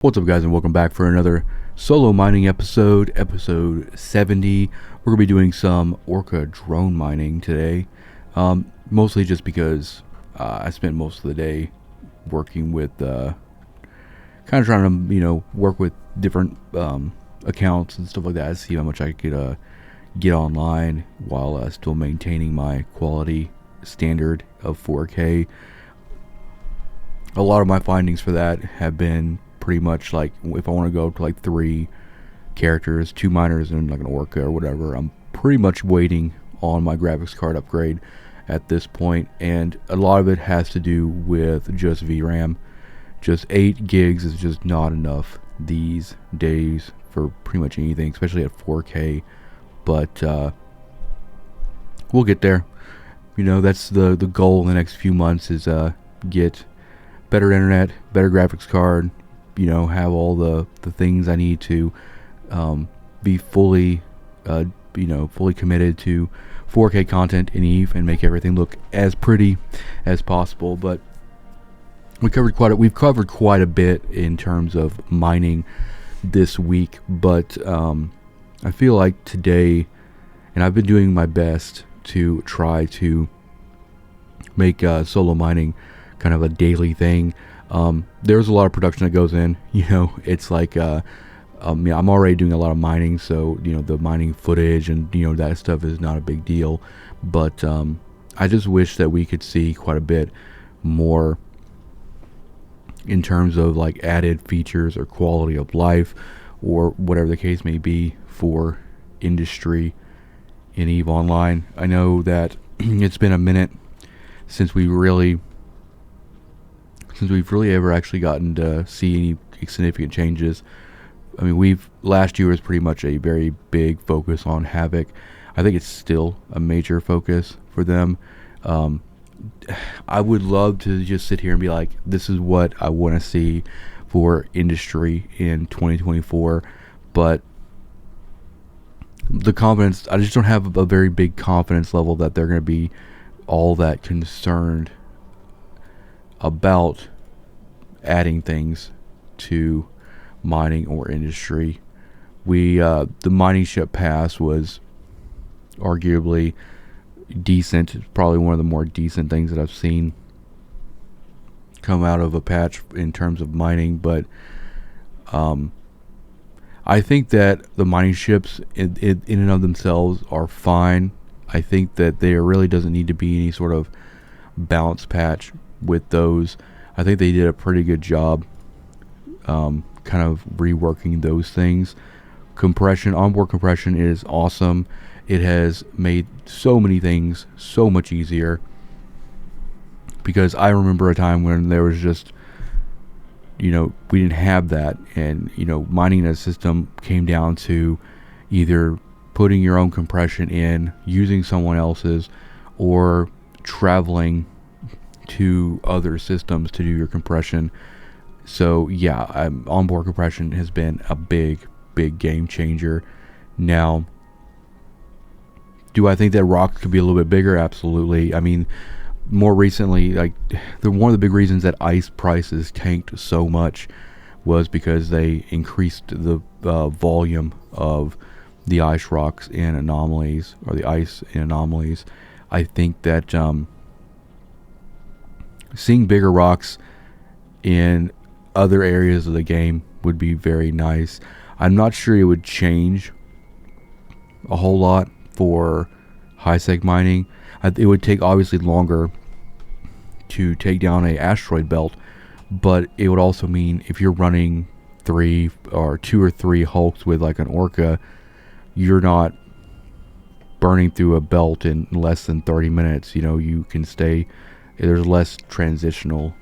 What's up, guys, and welcome back for another solo mining episode 70. We're going to be doing some Orca drone mining today, mostly just because I spent most of the day working with, kind of trying to, work with different accounts and stuff like that, see how much I could get online while still maintaining my quality standard of 4K. A lot of my findings for that have been pretty much like, if I want to go to like 3 characters, 2 miners, and like an Orca or whatever, I'm pretty much waiting on my graphics card upgrade at this point, and a lot of it has to do with just VRAM. Just 8 gigs is just not enough these days for pretty much anything, especially at 4K. But we'll get there. That's the goal in the next few months, is get better internet, better graphics card, have all the things I need to be fully committed to 4K content in Eve and make everything look as pretty as possible. But we've covered quite a bit in terms of mining this week, but I feel like today, and I've been doing my best to try to make solo mining kind of a daily thing. There's a lot of production that goes in. It's like I'm already doing a lot of mining, so the mining footage and that stuff is not a big deal. But I just wish that we could see quite a bit more in terms of like added features or quality of life, or whatever the case may be, for industry in EVE Online. I know that it's been a minute since we've really ever actually gotten to see any significant changes. I mean, last year was pretty much a very big focus on Havoc. I think it's still a major focus for them. I would love to just sit here and be like, this is what I want to see for industry in 2024, but the confidence, I just don't have a very big confidence level that they're going to be all that concerned about adding things to mining or industry. The mining ship pass was arguably decent. It's probably one of the more decent things that I've seen come out of a patch in terms of mining, but I think that the mining ships in and of themselves are fine. I think that there really doesn't need to be any sort of balance patch with those. I think they did a pretty good job kind of reworking those things. Onboard compression is awesome. It has made so many things so much easier, because I remember a time when there was just, we didn't have that, and mining a system came down to either putting your own compression in, using someone else's, or traveling to other systems to do your compression. So yeah, onboard compression has been a big game changer. Now, do I think that rocks could be a little bit bigger? Absolutely. I mean, more recently, like, one of the big reasons that ice prices tanked so much was because they increased the volume of the ice rocks in anomalies, or the ice in anomalies. I think that seeing bigger rocks in other areas of the game would be very nice. I'm not sure it would change a whole lot for high-sec mining. It would take obviously longer to take down a asteroid belt, but it would also mean if you're running 2 or 3 hulks with like an Orca, you're not burning through a belt in less than 30 minutes. You can stay, there's less transitional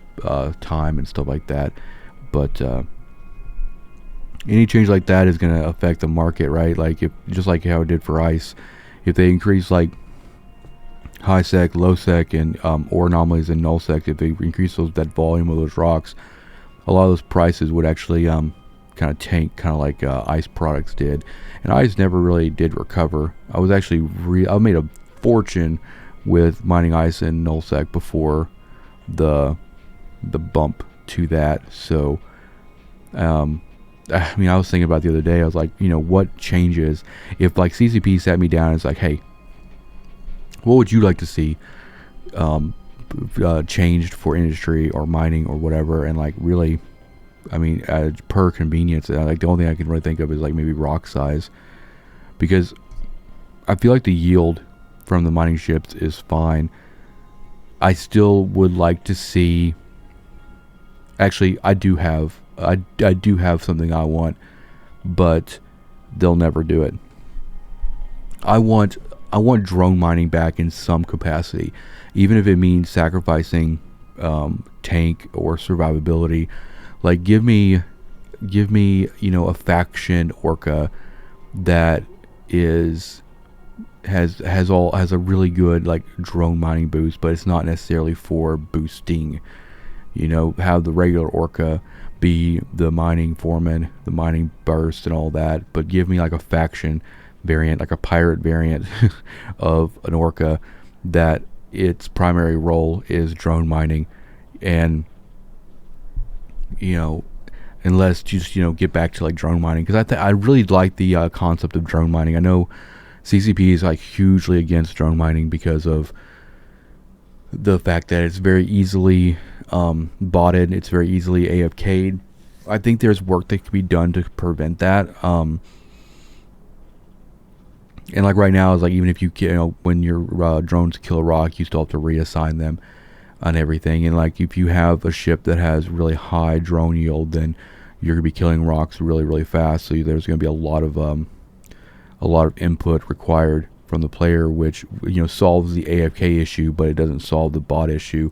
time and stuff like that. But any change like that is going to affect the market, right? Like, just like how it did for ice, if they increase like high sec, low sec, and ore anomalies and null sec, if they increase that volume of those rocks, a lot of those prices would actually kind of tank, kind of like ice products did. And ice never really did recover. I was actually I made a fortune with mining ice and null sec before the bump to that. So I mean, I was thinking about the other day. I was like, what changes if like CCP sat me down and it's like, hey, what would you like to see changed for industry or mining or whatever? And like really, I mean, per convenience, like the only thing I can really think of is like maybe rock size, because I feel like the yield from the mining ships is fine. I still would like to see. Actually, I do have something I want, but they'll never do it. I want drone mining back in some capacity, even if it means sacrificing tank or survivability. Like give me a faction Orca that has a really good like drone mining boost, but it's not necessarily for boosting. Have the regular Orca be the mining foreman, the mining burst and all that, but give me like a faction variant, like a pirate variant of an Orca that its primary role is drone mining. And unless just get back to like drone mining, because I really like the concept of drone mining. I know CCP is like hugely against drone mining because of the fact that it's very easily botted, it's very easily AFK'd. I think there's work that can be done to prevent that. And like right now, is like even if when your drones kill a rock, you still have to reassign them on everything. And like if you have a ship that has really high drone yield, then you're gonna be killing rocks really really fast. So there's gonna be a lot of input required from the player, which solves the AFK issue, but it doesn't solve the bot issue.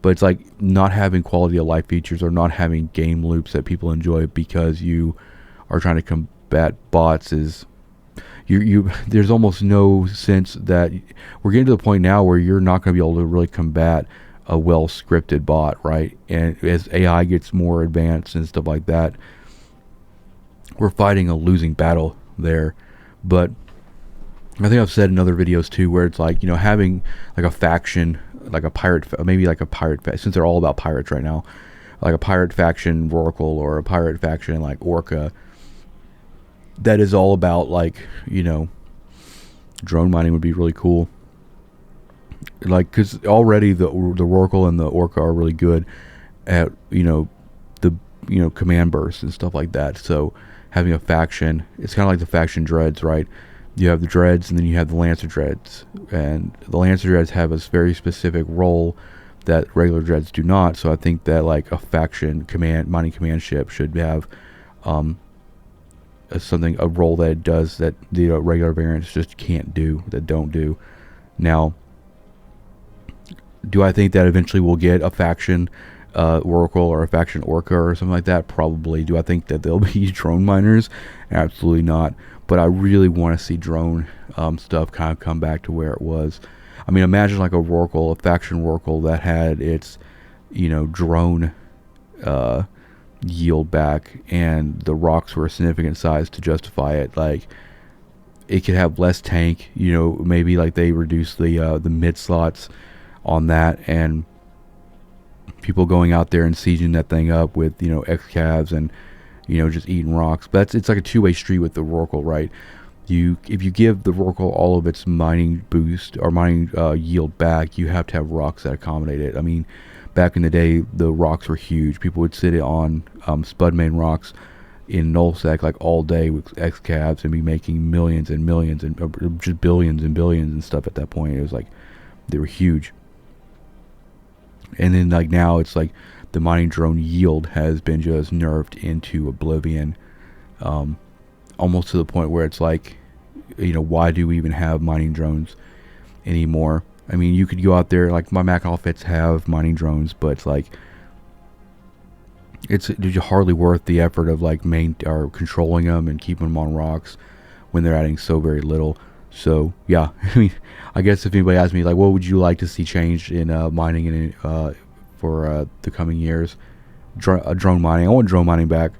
But it's like not having quality of life features or not having game loops that people enjoy because you are trying to combat bots is there's almost no sense that we're getting to the point now where you're not going to be able to really combat a well scripted bot, right? And as AI gets more advanced and stuff like that, we're fighting a losing battle there. But I think I've said in other videos too, where it's like having like a faction, like a pirate, maybe like a pirate, since they're all about pirates right now, like a pirate faction Oracle or a pirate faction like Orca, that is all about like drone mining would be really cool. Like because already the Oracle and the Orca are really good at the command bursts and stuff like that. So having a faction, it's kind of like the faction dreads, right? You have the dreads and then you have the lancer dreads, and the lancer dreads have a very specific role that regular dreads do not. So I think that like a faction mining command ship should have a role that it does that the regular variants just don't do. Now, do I think that eventually we'll get a faction Oracle or a faction Orca or something like that? Probably. Do I think that they'll be drone miners? Absolutely not. But I really want to see drone stuff kind of come back to where it was. I mean, imagine like a faction Oracle that had its drone yield back, and the rocks were a significant size to justify it. Like it could have less tank, maybe like they reduce the mid slots on that, and people going out there and sieging that thing up with X-Cavs and just eating rocks. But it's like a two-way street with the Oracle, right? If you give the Oracle all of its mining boost or mining yield back, you have to have rocks that accommodate it. I mean, back in the day, the rocks were huge. People would sit on spud main rocks in nullsec like all day with X-Cavs and be making millions and millions and just billions and billions and stuff at that point. It was like they were huge. And then like now it's like the mining drone yield has been just nerfed into oblivion, almost to the point where it's like, why do we even have mining drones anymore? I mean, you could go out there, like my Mac outfits have mining drones, but it's like it's hardly worth the effort of like controlling them and keeping them on rocks when they're adding so very little. So yeah, I mean, I guess if anybody asks me like, what would you like to see changed in mining and for the coming years? Drone mining. I want drone mining back.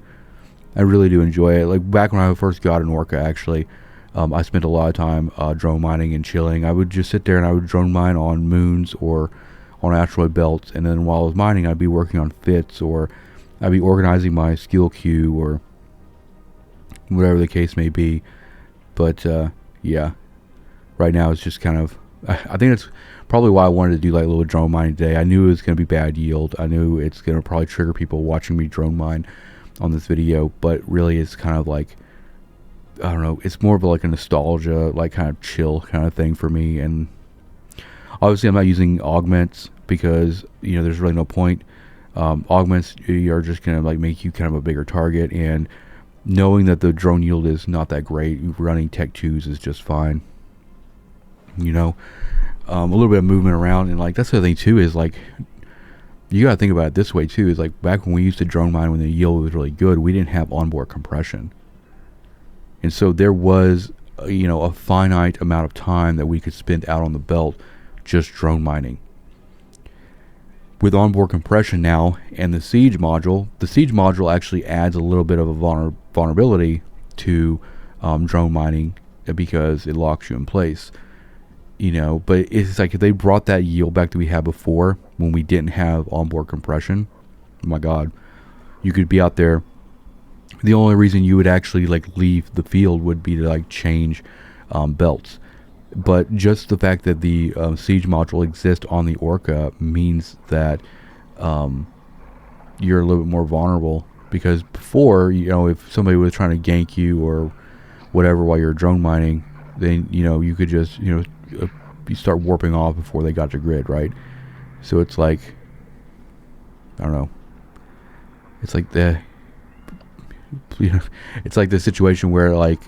I really do enjoy it. Like back when I first got an Orca, actually, I spent a lot of time drone mining and chilling. I would just sit there and I would drone mine on moons or on asteroid belts, and then while I was mining, I'd be working on fits or I'd be organizing my skill queue or whatever the case may be. But yeah, right now it's just kind of. I think that's probably why I wanted to do like a little drone mining today. I knew it was going to be bad yield. I knew it's going to probably trigger people watching me drone mine on this video. But really, it's kind of like, I don't know. It's more of like a nostalgia, like kind of chill kind of thing for me. And obviously, I'm not using augments because there's really no point. Augments are just going to like make you kind of a bigger target, and knowing that the drone yield is not that great, running Tech 2s is just fine. A little bit of movement around, and like that's the other thing too is like you gotta think about it this way too. Is like back when we used to drone mine when the yield was really good, we didn't have onboard compression, and so there was a finite amount of time that we could spend out on the belt just drone mining. With onboard compression now and the siege module actually adds a little bit of a vulnerability to drone mining because it locks you in place. But it's like if they brought that yield back that we had before when we didn't have onboard compression, oh my god, you could be out there. The only reason you would actually like leave the field would be to like change belts. But just the fact that the siege module exists on the Orca means that you're a little bit more vulnerable, because before, if somebody was trying to gank you or whatever while you're drone mining, then you could just you start warping off before they got to grid, right? So it's like, I don't know, it's like it's like the situation where like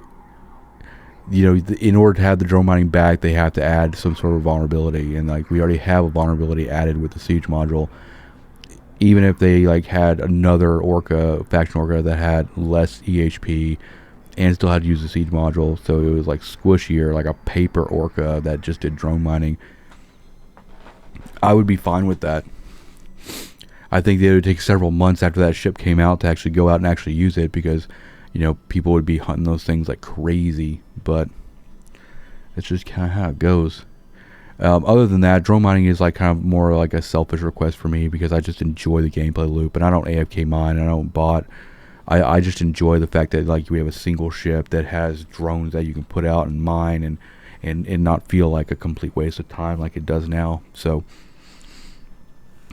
in order to have the drone mining back, they have to add some sort of vulnerability, and like we already have a vulnerability added with the siege module. Even if they like had another faction Orca that had less EHP and still had to use the siege module, so it was like squishier, like a paper Orca that just did drone mining, I would be fine with that. I think it would take several months after that ship came out to actually go out and actually use it, because people would be hunting those things like crazy. But it's just kind of how it goes. Other than that, drone mining is like kind of more like a selfish request for me, because I just enjoy the gameplay loop, and I don't AFK mine, I don't bot. I just enjoy the fact that like we have a single ship that has drones that you can put out and mine and not feel like a complete waste of time like it does now. So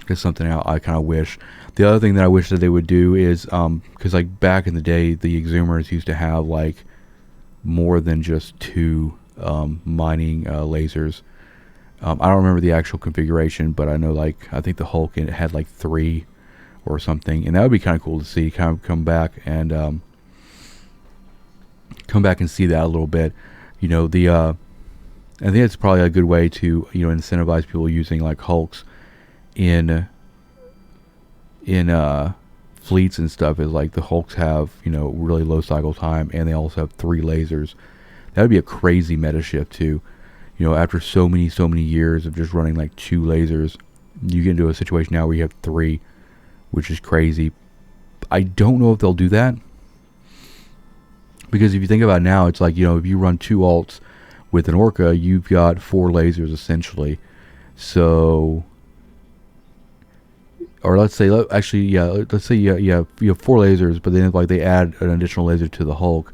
it's something I kind of wish. The other thing that I wish that they would do is because like back in the day, the exhumers used to have like more than just 2 mining lasers. I don't remember the actual configuration, but I know like I think the Hulk had like 3 or something, and that would be kind of cool to see. Kind of come back and see that a little bit. I think it's probably a good way to incentivize people using like Hulks in fleets and stuff. Is like the Hulks have really low cycle time, and they also have 3 lasers. That would be a crazy meta shift too. After so many years of just running like 2 lasers, you get into a situation now where you have 3, which is crazy. I don't know if they'll do that, because if you think about it now, it's like if you run 2 alts with an Orca, you've got 4 lasers essentially. So, or let's say you have 4 lasers, but then like they add an additional laser to the Hulk,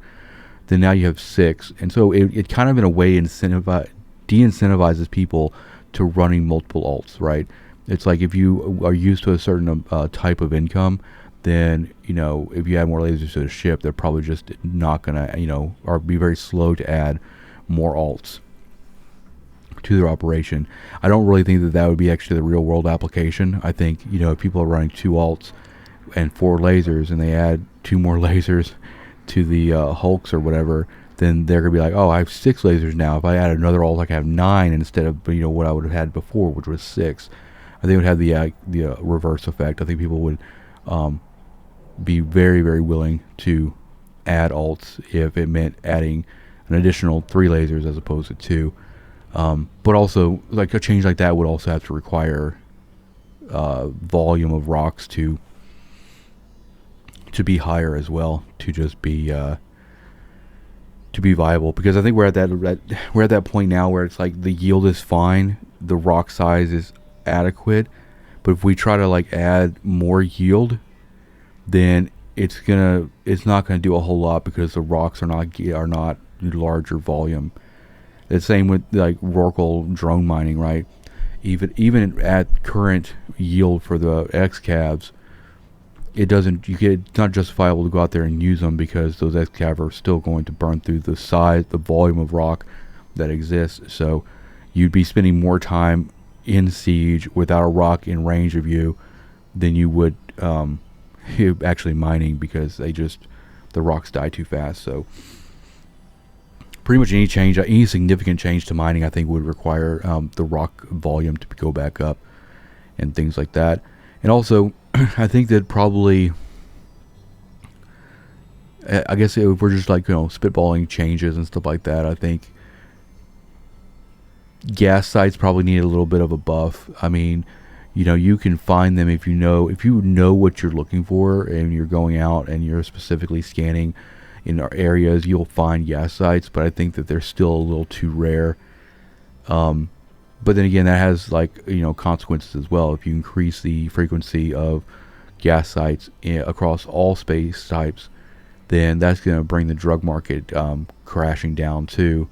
then now you have 6, and so it kind of in a way de-incentivizes people to running multiple alts, right? It's like if you are used to a certain type of income, then if you add more lasers to the ship, they're probably just not gonna or be very slow to add more alts to their operation. I don't really think that would be actually the real world application. I think if people are running 2 alts and 4 lasers, and they add 2 more lasers to the Hulks or whatever, then they're gonna be like, oh, I have 6 lasers now. If I add another alt, I can have 9 instead of what I would have had before, which was 6. I think it would have the reverse effect. I think people would be very, very willing to add alts if it meant adding an additional 3 lasers as opposed to 2. But also, like a change like that would also have to require volume of rocks to be higher as well, to just be viable. Because I think we're at that point now where it's like the yield is fine, the rock size is adequate, but if we try to like add more yield, then it's not gonna do a whole lot because the rocks are not larger volume. The same with like Wormhole drone mining, right? Even at current yield for the XCavs, it's not justifiable to go out there and use them because those XCav are still going to burn through the volume of rock that exists. So you'd be spending more time in siege without a rock in range of you than you would actually mining, because the rocks die too fast. So pretty much any significant change to mining, I think, would require the rock volume to go back up and things like that. And also, I think that probably, I guess if we're just like, spitballing changes and stuff like that, I think gas sites probably need a little bit of a buff. I mean, you can find them if you know what you're looking for and you're going out and you're specifically scanning in our areas, you'll find gas sites, but I think that they're still a little too rare. But then again, that has consequences as well. If you increase the frequency of gas sites across all space types, then that's going to bring the drug market crashing down too.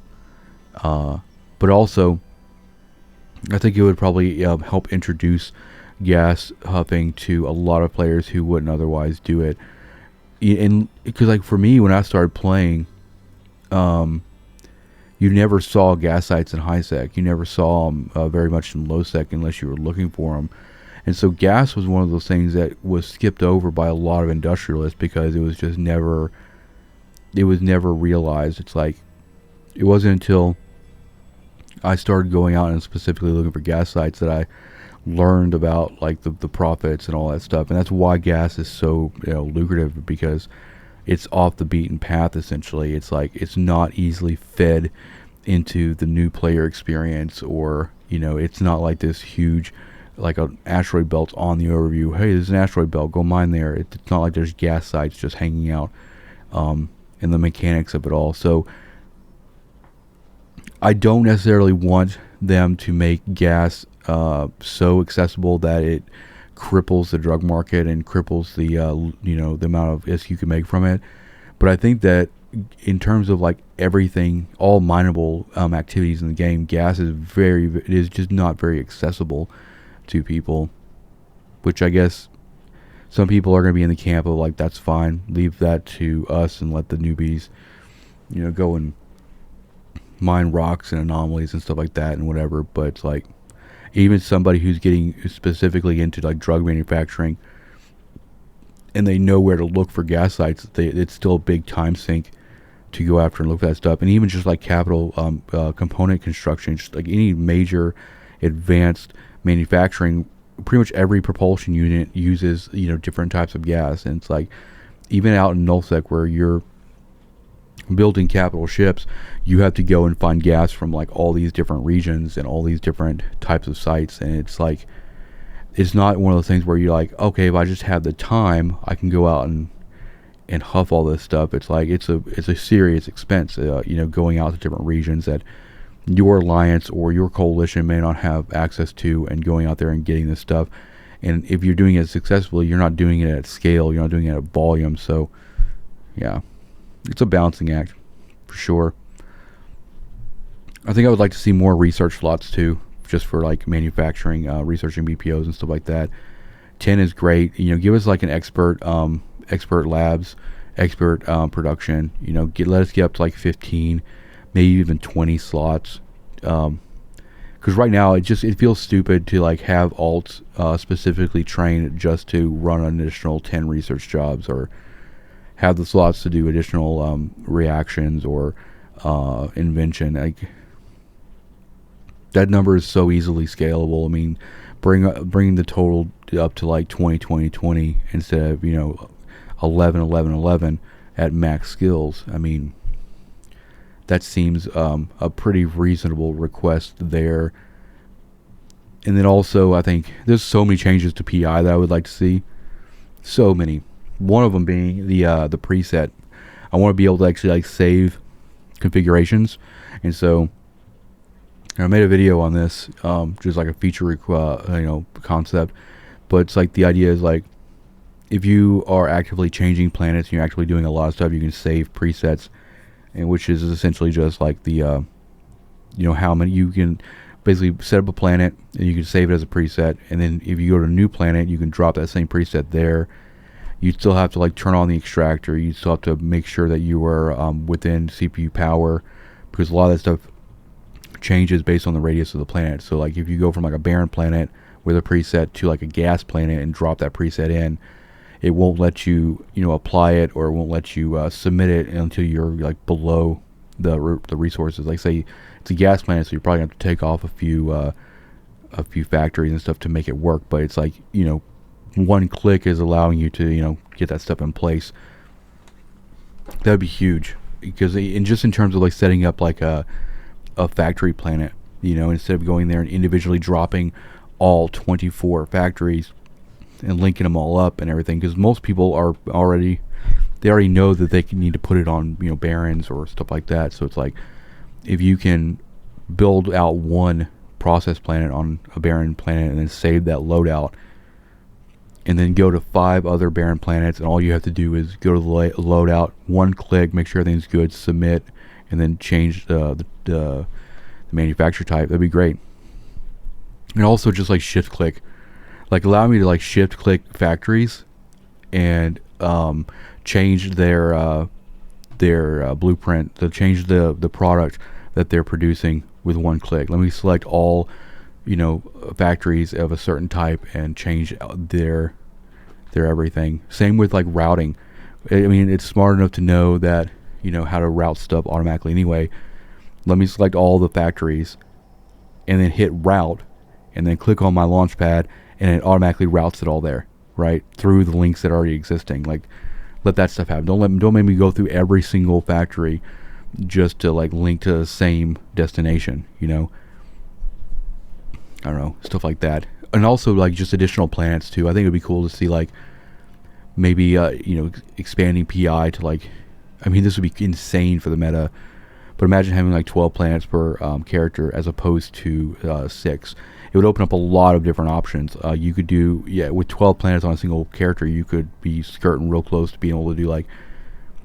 But also, I think it would probably help introduce gas huffing to a lot of players who wouldn't otherwise do it. And because, like, for me, when I started playing, you never saw gas sites in high sec. You never saw them very much in low sec unless you were looking for them. And so gas was one of those things that was skipped over by a lot of industrialists because it was never realized. It's like, it wasn't until I started going out and specifically looking for gas sites that I learned about like the profits and all that stuff. And that's why gas is so lucrative, because it's off the beaten path. Essentially, it's like it's not easily fed into the new player experience, or it's not like this huge, like an asteroid belt on the overview. Hey, there's an asteroid belt, go mine there. It's not like there's gas sites just hanging out, in the mechanics of it all. So I don't necessarily want them to make gas so accessible that it cripples the drug market and cripples the the amount of ISK you can make from it. But I think that in terms of like everything, all mineable activities in the game, gas is just not very accessible to people, which I guess some people are going to be in the camp of like, that's fine, leave that to us and let the newbies go and mine rocks and anomalies and stuff like that and whatever. But it's like, even somebody who's getting specifically into like drug manufacturing and they know where to look for gas sites, it's still a big time sink to go after and look for that stuff. And even just like capital component construction, just like any major advanced manufacturing, pretty much every propulsion unit uses different types of gas. And it's like, even out in nullsec where you're building capital ships, you have to go and find gas from like all these different regions and all these different types of sites. And it's like, it's not one of those things where you're like, okay, if I just have the time, I can go out and huff all this stuff. It's like, it's a serious expense, going out to different regions that your alliance or your coalition may not have access to, and going out there and getting this stuff. And if you're doing it successfully, you're not doing it at scale, you're not doing it at volume. So yeah, it's a balancing act for sure. I think I would like to see more research slots too, just for like manufacturing, researching BPOs and stuff like that. 10 is great. Give us like an expert labs, expert production. Let us get up to like 15, maybe even 20 slots. Because right now it feels stupid to like have alts specifically trained just to run an additional 10 research jobs, or have the slots to do additional reactions or invention. Like, that number is so easily scalable. I mean, bring the total up to like 20 20 20 instead of 11 11 11 at max skills. I mean, that seems a pretty reasonable request there. And then also, I think there's so many changes to PI that I would like to see. So many. One of them being the preset. I want to be able to actually like save configurations, and so I made a video on this, just like a feature concept. But it's like, the idea is like, if you are actively changing planets and you're actually doing a lot of stuff, you can save presets, and which is essentially just like the how many you can basically set up a planet and you can save it as a preset, and then if you go to a new planet, you can drop that same preset there. You still have to like turn on the extractor. You still have to make sure that you are within CPU power, because a lot of that stuff changes based on the radius of the planet. So like if you go from like a barren planet with a preset to like a gas planet and drop that preset in, it won't let you apply it, or it won't let you submit it until you're like below the resources. Like say it's a gas planet, so you're probably gonna have to take off a few factories and stuff to make it work. But it's like one click is allowing you to get that stuff in place. That would be huge, because just in terms of like setting up like a factory planet, instead of going there and individually dropping all 24 factories and linking them all up and everything, because most people already know that they need to put it on barons or stuff like that. So it's like if you can build out one process planet on a barren planet and then save that loadout, and then go to 5 other barren planets, and all you have to do is go to the loadout, one click, make sure everything's good, submit, and then change the manufacturer type. That'd be great. And also just like shift click, like allow me to like shift click factories and change their blueprint, to change the product that they're producing with one click. Let me select all factories of a certain type and change their everything. Same with like routing. I mean, it's smart enough to know that how to route stuff automatically anyway. Let me select all the factories and then hit route, and then click on my launch pad, and it automatically routes it all there, right, through the links that are already existing. Like, let that stuff happen. Don't make me go through every single factory just to like link to the same destination. I don't know, stuff like that. And also like just additional planets too. I think it would be cool to see like maybe expanding PI to like, I mean, this would be insane for the meta, but imagine having like 12 planets per character as opposed to 6. It would open up a lot of different options. You could do, with 12 planets on a single character, you could be skirting real close to being able to do like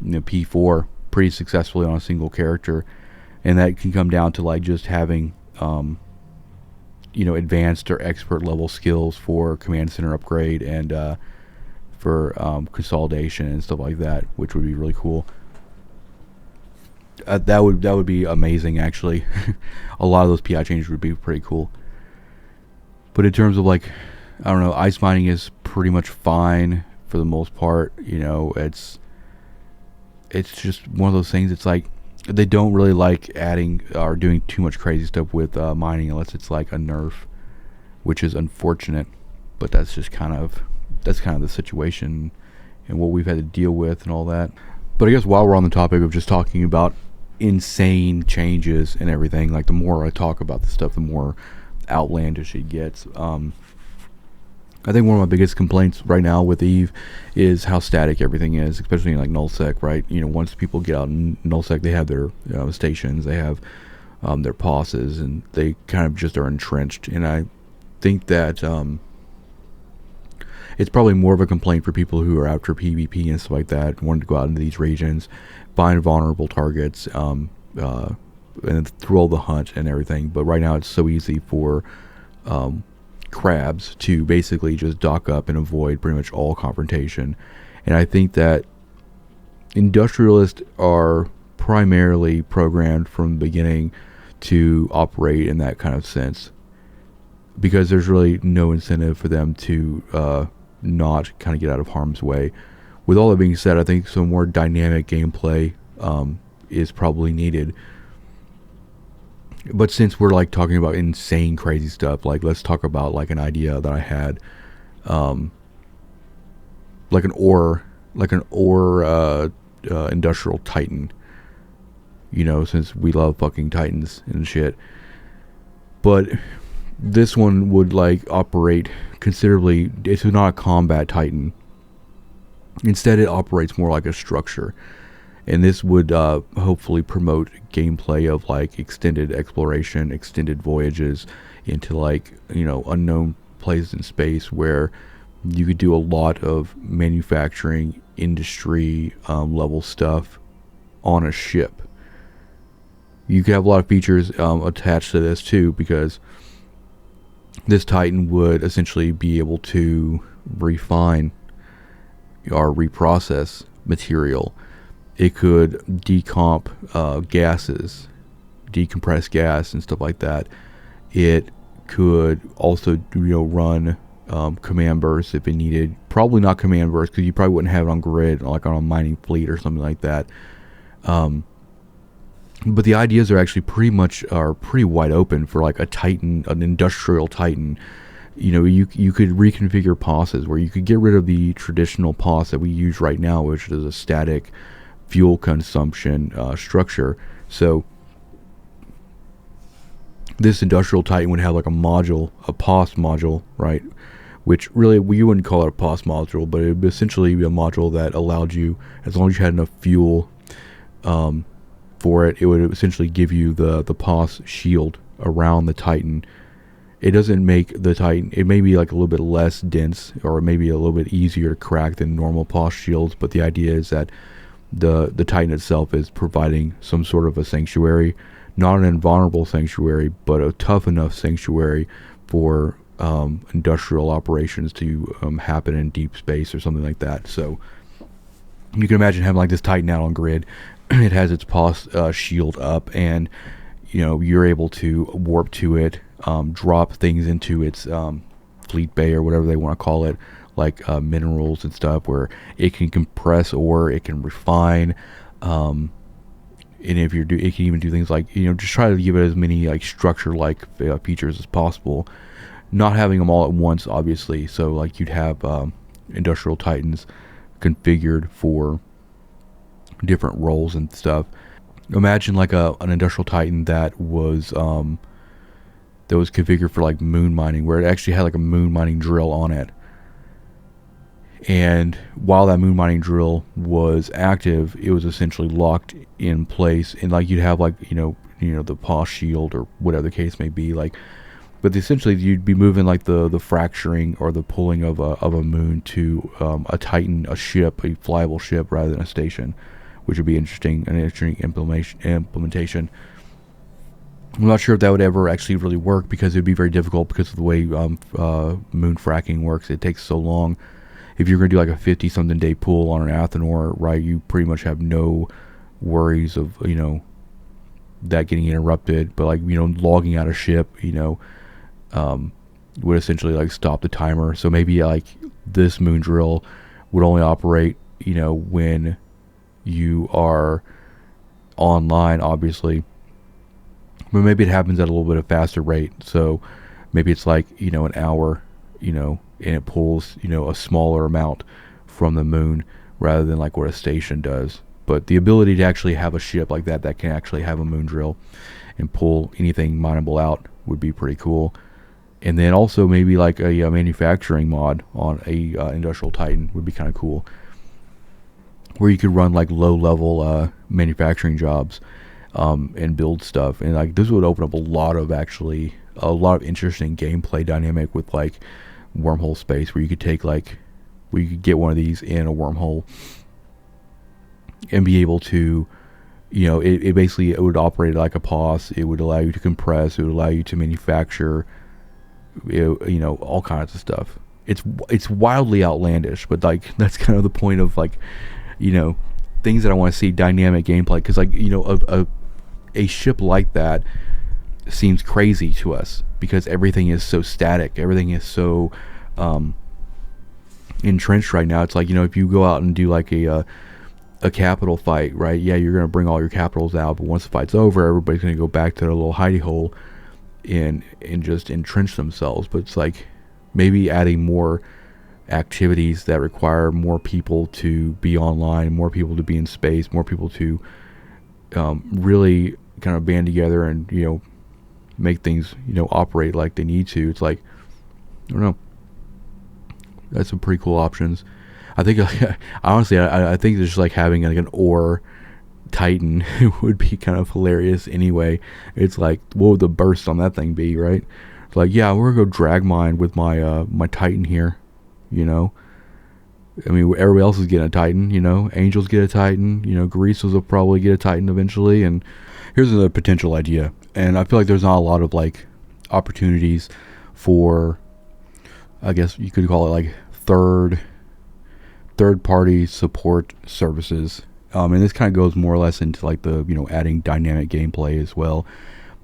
P4 pretty successfully on a single character. And that can come down to like just having advanced or expert level skills for command center upgrade and for consolidation and stuff like that, which would be really cool. That would be amazing, actually. A lot of those PI changes would be pretty cool. But in terms of like, I don't know, ice mining is pretty much fine for the most part. It's just one of those things. It's like they don't really like adding or doing too much crazy stuff with mining unless it's like a nerf, which is unfortunate. But that's kind of the situation and what we've had to deal with and all that. But I guess while we're on the topic of just talking about insane changes and everything, like the more I talk about this stuff, the more outlandish it gets. I think one of my biggest complaints right now with Eve is how static everything is, especially in like nullsec, right? Once people get out in nullsec, they have their stations, they have their posses, and they kind of just are entrenched. And I think that it's probably more of a complaint for people who are after PvP and stuff like that, wanting to go out into these regions, find vulnerable targets, and through all the hunt and everything. But right now it's so easy for crabs to basically just dock up and avoid pretty much all confrontation. And I think that industrialists are primarily programmed from the beginning to operate in that kind of sense, because there's really no incentive for them to not kind of get out of harm's way. With all that being said, I think some more dynamic gameplay is probably needed. But since we're like talking about insane crazy stuff, like let's talk about like an idea that I had, like an ore industrial titan, since we love fucking titans and shit. But this one would like operate considerably. It's not a combat titan. Instead, it operates more like a structure. And this would hopefully promote gameplay of like extended exploration, extended voyages into like unknown places in space where You could do a lot of manufacturing industry level stuff on a ship. You could have a lot of features attached to this too, because this Titan would essentially be able to refine or reprocess material. It could decomp gases, decompress gas and stuff like that. It could also run command bursts if it needed. Probably not command bursts, because you probably wouldn't have it on grid, like on a mining fleet or something like that. But the ideas are actually pretty wide open for like a Titan, an industrial Titan. You could reconfigure POSes where you could get rid of the traditional POS that we use right now, which is a static fuel consumption structure. So this industrial Titan would have like a module, a POS module, right? Which really, we wouldn't call it a POS module, but it would essentially be a module that allowed you, as long as you had enough fuel for it, it would essentially give you the POS shield around the Titan. It doesn't make the Titan, it may be like a little bit less dense, or maybe a little bit easier to crack than normal POS shields, but the idea is that the Titan itself is providing some sort of a sanctuary, not an invulnerable sanctuary, but a tough enough sanctuary for industrial operations to happen in deep space or something like that. So you can imagine having like this Titan out on grid. It has its POS shield up, and you're able to warp to it, drop things into its fleet bay or whatever they want to call it, like minerals and stuff, where it can compress ore, it can refine, and it can even do things like just try to give it as many like structure-like features as possible. Not having them all at once, obviously. So like you'd have industrial Titans configured for different roles and stuff. Imagine like an industrial Titan that was configured for like moon mining, where it actually had like a moon mining drill on it. And while that moon mining drill was active, it was essentially locked in place, and like you'd have like the POS shield or whatever the case may be, like. But essentially, you'd be moving like the fracturing or the pulling of a moon to a Titan, a ship, a flyable ship, rather than a station, which would be an interesting implementation. I'm not sure if that would ever actually really work, because it would be very difficult because of the way moon fracking works. It takes so long. If you're going to do like a 50-something day pull on an Athenor, right, you pretty much have no worries of that getting interrupted. But like logging out a ship, would essentially like stop the timer. So maybe like this moon drill would only operate when you are online, obviously, but maybe it happens at a little bit of faster rate. So maybe it's like an hour, and it pulls a smaller amount from the moon rather than like what a station does. But the ability to actually have a ship like that can actually have a moon drill and pull anything mineable out would be pretty cool. And then also maybe like a manufacturing mod on a industrial Titan would be kind of cool, where you could run like low level manufacturing jobs and build stuff. And like this would open up a lot of interesting gameplay dynamic with like wormhole space, where you could get one of these in a wormhole and be able to it basically, it would operate like a POS. It would allow you to compress, it would allow you to manufacture all kinds of stuff. It's wildly outlandish, but like that's kind of the point of like things that I want to see dynamic gameplay, because like a ship like that seems crazy to us because everything is so static, everything is so entrenched right now. It's like if you go out and do like a capital fight, right, yeah, you're going to bring all your capitals out, but once the fight's over, everybody's going to go back to their little hidey hole and just entrench themselves. But it's like maybe adding more activities that require more people to be online, more people to be in space, more people to really kind of band together and make things operate like they need to. It's like, I don't know, that's some pretty cool options. I think honestly I think just like having like an ore Titan would be kind of hilarious anyway. It's like, what would the burst on that thing be, right? It's like, yeah, we're gonna go drag mine with my my Titan here, I mean, everybody else is getting a Titan, Angels get a Titan, Greases will probably get a Titan eventually. And here's another potential idea. And I feel like there's not a lot of like opportunities for, I guess you could call it like third party support services. And this kind of goes more or less into like the, adding dynamic gameplay as well.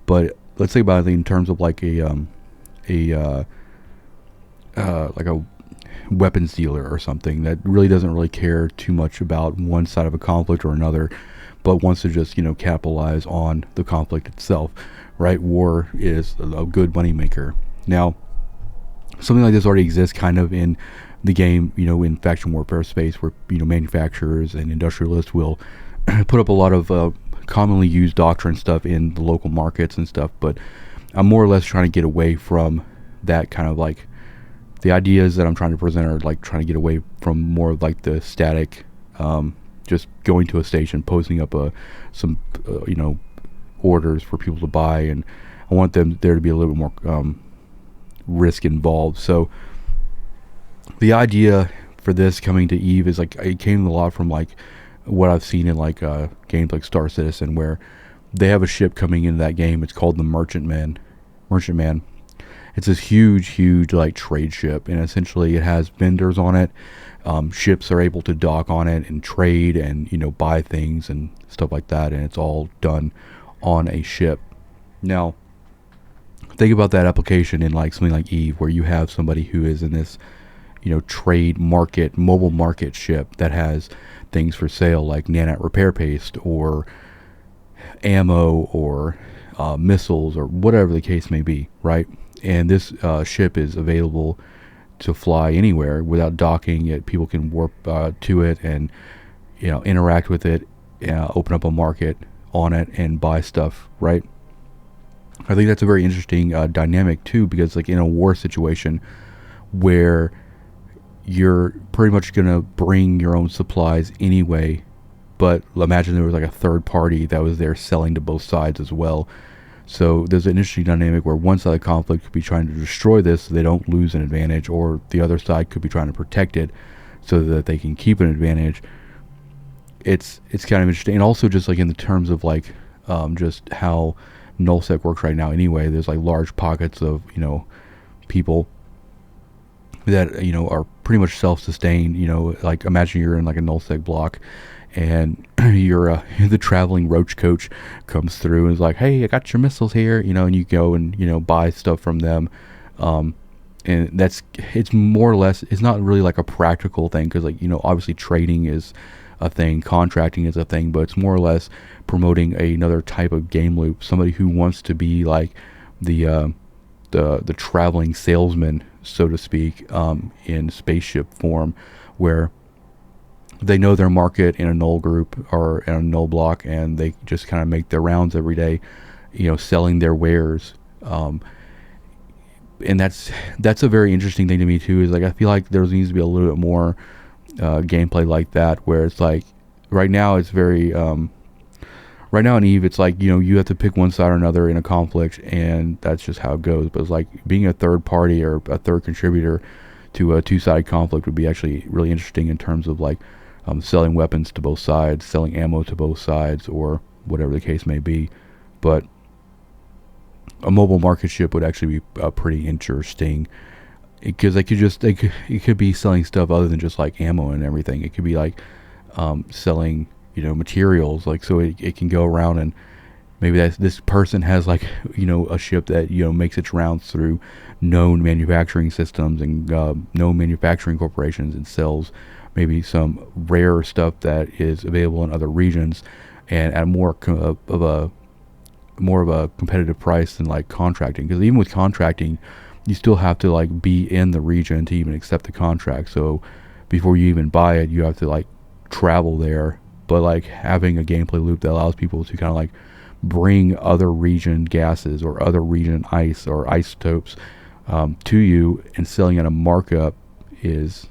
But let's think about it in terms of like a weapons dealer or something that really doesn't really care too much about one side of a conflict or another, but wants to just capitalize on the conflict itself, right? War is a good moneymaker. Now, something like this already exists kind of in the game, in faction warfare space, where manufacturers and industrialists will put up a lot of commonly used doctrine stuff in the local markets and stuff. But I'm more or less trying to get away from that kind of like, the ideas that I'm trying to present are like trying to get away from more of like the static, just going to a station, posting up some orders for people to buy, and I want there to be a little bit more risk involved. So the idea for this coming to EVE is like, it came a lot from like what I've seen in like games like Star Citizen, where they have a ship coming into that game. It's called the Merchantman. It's this huge like trade ship, and essentially it has vendors on it. Ships are able to dock on it and trade and buy things and stuff like that, and it's all done on a ship. Now, think about that application in like something like EVE, where you have somebody who is in this trade market, mobile market ship that has things for sale like nanite repair paste or ammo or missiles or whatever the case may be, right? And this ship is available to fly anywhere without docking it. People can warp to it and interact with it, open up a market on it and buy stuff, right? I think that's a very interesting dynamic too, because like in a war situation where you're pretty much going to bring your own supplies anyway, but imagine there was like a third party that was there selling to both sides as well. So there's an interesting dynamic where one side of the conflict could be trying to destroy this so they don't lose an advantage, or the other side could be trying to protect it so that they can keep an advantage. It's kind of interesting. And also just like in the terms of like just how nullsec works right now anyway, there's like large pockets of people that are pretty much self-sustained. Like imagine you're in like a nullsec block, and you're the traveling roach coach comes through and is like, hey, I got your missiles here, and you go and buy stuff from them, and it's more or less, it's not really like a practical thing, because like obviously trading is a thing, contracting is a thing, but it's more or less promoting another type of game loop. Somebody who wants to be like the traveling salesman, so to speak, in spaceship form, where they know their market in a null group or in a null block, and they just kind of make their rounds every day, selling their wares. And that's a very interesting thing to me too, is like I feel like there needs to be a little bit more gameplay like that, where it's like right now it's very right now in EVE it's like you have to pick one side or another in a conflict, and that's just how it goes. But it's like being a third party or a third contributor to a two-sided conflict would be actually really interesting in terms of like selling weapons to both sides, selling ammo to both sides, or whatever the case may be. But a mobile market ship would actually be pretty interesting, because it could be selling stuff other than just like ammo and everything. It could be like selling materials, like, so it can go around, and maybe this person has like a ship that makes its rounds through known manufacturing systems and known manufacturing corporations, and sells maybe some rare stuff that is available in other regions, and at more of a competitive price than like contracting. Because even with contracting, you still have to like be in the region to even accept the contract. So before you even buy it, you have to like travel there. But like having a gameplay loop that allows people to kind of like bring other region gases or other region ice or isotopes to you, and selling at a markup is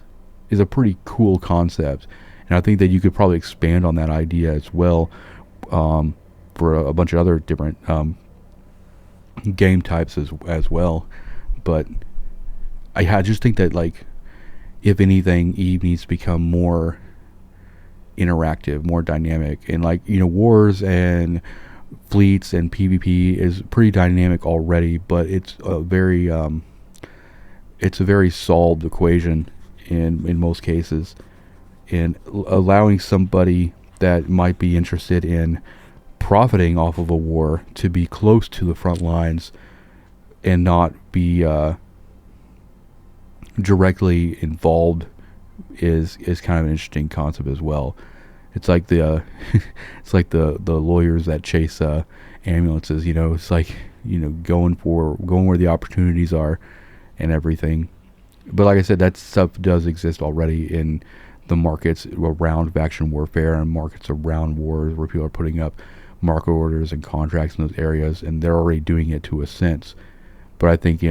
a pretty cool concept. And I think that you could probably expand on that idea as well for a bunch of other different game types as well. But I just think that like if anything, Eve needs to become more interactive, more dynamic. And like, wars and fleets and PvP is pretty dynamic already, but it's a very solved equation in most cases. And allowing somebody that might be interested in profiting off of a war to be close to the front lines and not be directly involved is kind of an interesting concept as well. It's like the the lawyers that chase ambulances. It's like, going where the opportunities are and everything. But like I said, that stuff does exist already in the markets around faction warfare and markets around wars, where people are putting up market orders and contracts in those areas, and they're already doing it to a sense. But I think,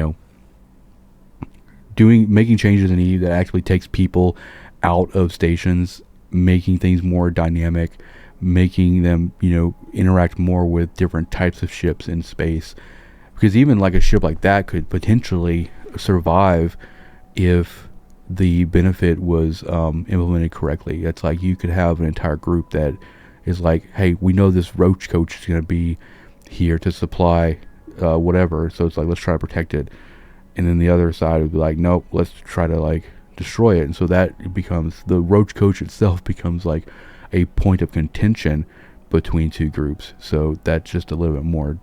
making changes in EVE that actually takes people out of stations, making things more dynamic, making them, interact more with different types of ships in space. Because even like a ship like that could potentially survive if the benefit was implemented correctly. It's like you could have an entire group that is like, hey, we know this roach coach is going to be here to supply whatever, so it's like, let's try to protect it. And then the other side would be like, nope, let's try to like destroy it. And so that becomes, the roach coach itself becomes like a point of contention between two groups. So that's just a little bit more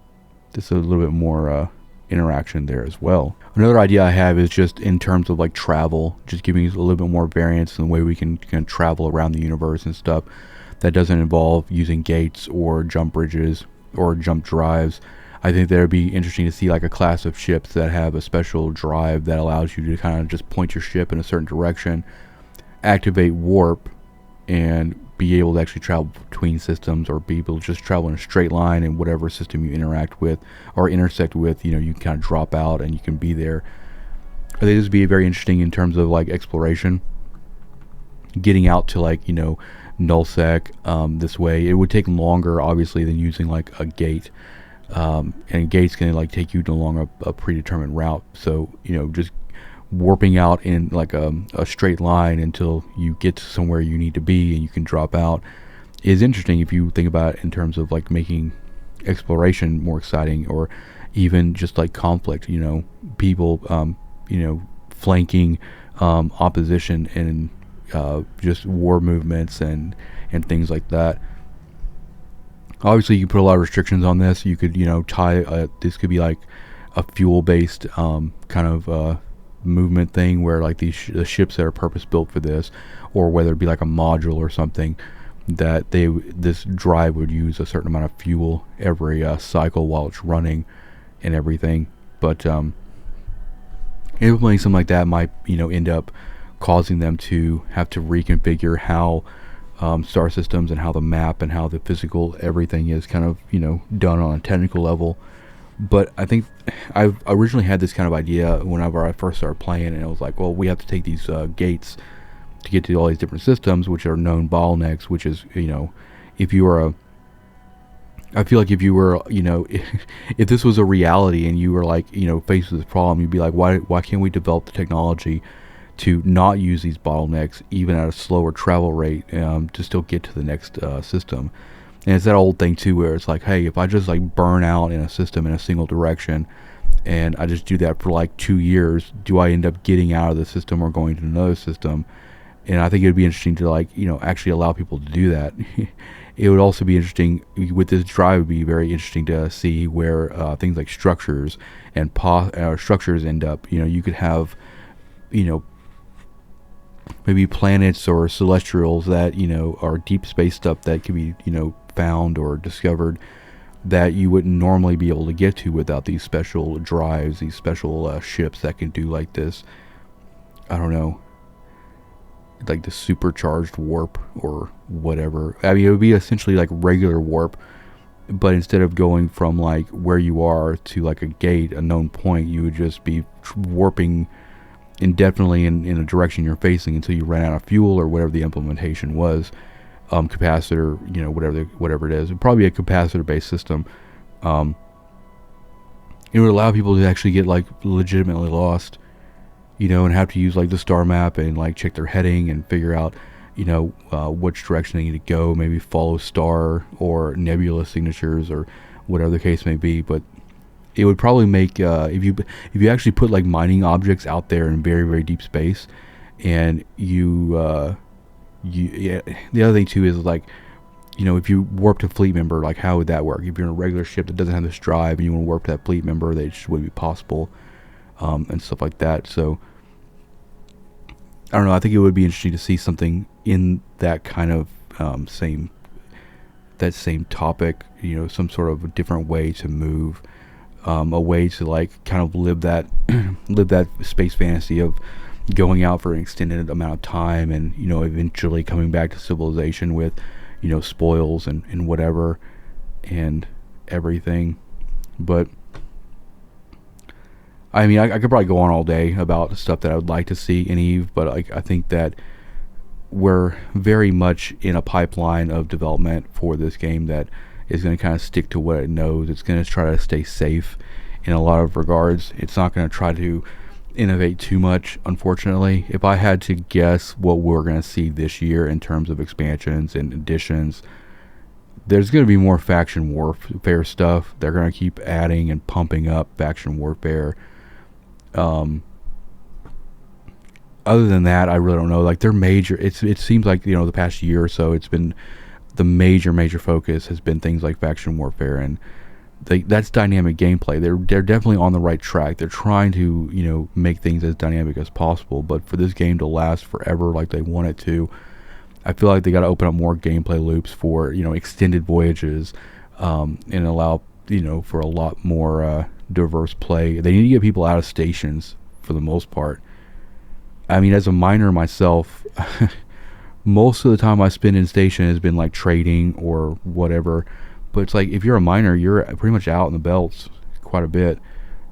interaction there as well. Another idea I have is just in terms of like travel, just giving us a little bit more variance in the way we can travel around the universe and stuff that doesn't involve using gates or jump bridges or jump drives. I think that would be interesting to see like a class of ships that have a special drive that allows you to kind of just point your ship in a certain direction, activate warp, and be able to actually travel between systems, or be able to just travel in a straight line in whatever system you interact with or intersect with. You can kind of drop out and you can be there. I think this would be very interesting in terms of like exploration, getting out to like, nullsec this way. It would take longer obviously than using like a gate, and gates can like take you along a predetermined route. So just warping out in like a straight line until you get to somewhere you need to be and you can drop out is interesting if you think about it in terms of like making exploration more exciting, or even just like conflict, people flanking opposition and just war movements and things like that. Obviously you can put a lot of restrictions on this. You could tie this could be like a fuel based kind of movement thing, where like the ships that are purpose built for this, or whether it be like a module or something, that this drive would use a certain amount of fuel every cycle while it's running and everything. But implementing something like that might end up causing them to have to reconfigure how star systems and how the map and how the physical everything is kind of done on a technical level. But I think I originally had this kind of idea whenever I first started playing, and it was like, well, we have to take these gates to get to all these different systems, which are known bottlenecks, which is, if you are I feel like if you were, if this was a reality and you were like, faced with this problem, you'd be like, why can't we develop the technology to not use these bottlenecks, even at a slower travel rate, to still get to the next system? And it's that old thing too, where it's like, hey, if I just like burn out in a system in a single direction, and I just do that for like 2 years, do I end up getting out of the system or going to another system? And I think it would be interesting to like, actually allow people to do that. It would also be interesting with this drive. It would be very interesting to see where things like structures and structures end up. You could have, maybe planets or celestials that are deep space stuff that could be found or discovered that you wouldn't normally be able to get to without these special drives, these special ships that can do like this, I don't know, like the supercharged warp or whatever. I mean, it would be essentially like regular warp, but instead of going from like where you are to like a gate, a known point, you would just be warping indefinitely in a direction you're facing until you ran out of fuel or whatever the implementation was. Capacitor, whatever it is. It'd probably be a capacitor based system. It would allow people to actually get like legitimately lost. and have to use like the star map and like check their heading and figure out, which direction they need to go. Maybe follow star or nebula signatures or whatever the case may be. But it would probably make if you actually put like mining objects out there in very very deep space, and yeah, the other thing too is like, if you warped a fleet member, like how would that work? If you're in a regular ship that doesn't have this drive and you want to warp that fleet member, that just wouldn't be possible, and stuff like that. So I don't know. I think it would be interesting to see something in that kind of same topic. Some sort of a different way to move, a way to like kind of live that live that space fantasy of going out for an extended amount of time, and eventually coming back to civilization with spoils and whatever and everything. But I mean, I could probably go on all day about the stuff that I would like to see in Eve, but I think that we're very much in a pipeline of development for this game that is going to kind of stick to what it knows. It's going to try to stay safe in a lot of regards. It's not going to try to innovate too much, unfortunately. If I had to guess what we're going to see this year in terms of expansions and additions, there's going to be more faction warfare stuff. They're going to keep adding and pumping up faction warfare. Other than that, I really don't know. Like, it seems like, the past year or so, it's been the major focus has been things like faction warfare, and that's dynamic gameplay. They're definitely on the right track. They're trying to make things as dynamic as possible. But for this game to last forever like they want it to, I feel like they got to open up more gameplay loops for extended voyages, and allow for a lot more diverse play. They need to get people out of stations for the most part. I mean, as a miner myself, most of the time I spend in station has been like trading or whatever. But it's like, if you're a miner, you're pretty much out in the belts quite a bit.